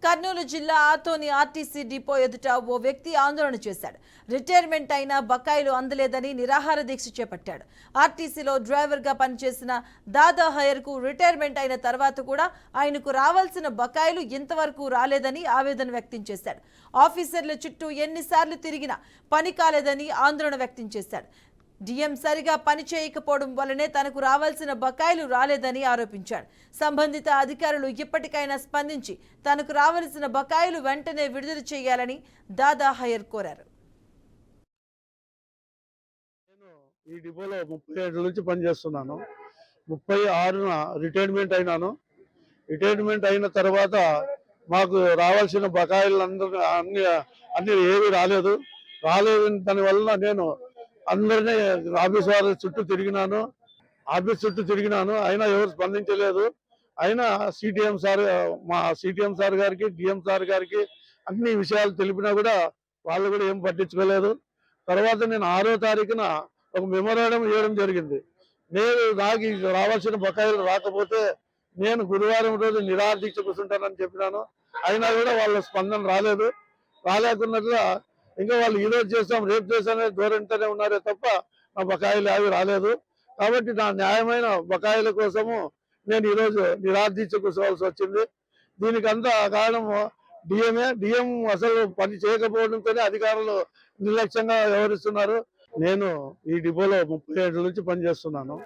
కర్నూలు జిల్లా ఆతోని RTC depot ఎదుట ఓ వ్యక్తి ఆందోళన చేశాడు. రిటైర్మెంట్ అయిన బకాయిలు అందలేదని నిరాహార దీక్ష చేపట్టాడు. ఆర్టీసీలో డ్రైవర్గా పనిచేసిన దాదా హయర్కు రిటైర్మెంట్ అయిన తర్వాత కూడా ఆయనకు రావాల్సిన బకాయిలు ఇంతవరకు రాలేదని ఆవేదన వ్యక్తం చేశాడు. ఆఫీసర్ల చుట్టూ ఎన్నిసార్లు తిరిగినా పని కాలేదని ఆందోళన వ్యక్తం చేశాడు. డిఎం సరిగా పని చేయకపోవడం వల్లనే తనకు రావాల్సిన బకాయిలు రాలేదని ఆరోపించాడు. సంబంధిత అధికారులు ఇప్పటికైనా స్పందించి తనకు రావాల్సిన బకాయిలు వెంటనే విడుదల చేయాలని దాదా హయర్ కోరారు. నేను ఈ డిపోలో 30 ఏళ్ల నుంచి పనిచేస్తున్నాను. 36న రిటైర్మెంట్ అయినాను. రిటైర్మెంట్ అయిన తర్వాత మాకు రావాల్సిన బకాయిలు అన్ని ఏవి రాలేదు. దానివల్ల నేను అందరినీ ఆఫీస్ వారి చుట్టూ తిరిగినాను. అయినా ఎవరు స్పందించలేదు. అయినా మా సిటిఎం సార్ గారికి, డిఎం సార్ గారికి అన్ని విషయాలు తెలిపినా కూడా వాళ్ళు కూడా ఏం పట్టించుకోలేదు. తర్వాత నేను 6వ తారీఖున ఒక మెమోరాండం ఇవ్వడం జరిగింది. నాకు రావాల్సిన బకాయిలు రాకపోతే నేను గురువారం రోజు నిరాహార దీక్ష కూర్చుంటానని చెప్పినాను. అయినా కూడా వాళ్ళ స్పందన రాలేకున్నట్లుగా ఇంకా వాళ్ళు ఈరోజు చేస్తాం రేపు చేస్తానే ధోరణితోనే ఉన్నారే తప్ప నా బకాయిలు అవి రాలేదు. కాబట్టి నా న్యాయమైన బకాయిల కోసము నేను ఈరోజు నిరాహార దీక్ష కూర్చోవాల్సి వచ్చింది. దీనికంతా కారణము డిఎం అసలు పని చేయకపోవడంతోనే అధికారులు నిర్లక్ష్యంగా వ్యవహరిస్తున్నారు. నేను ఈ డిపోలో 30 ఏళ్ల నుంచి పనిచేస్తున్నాను.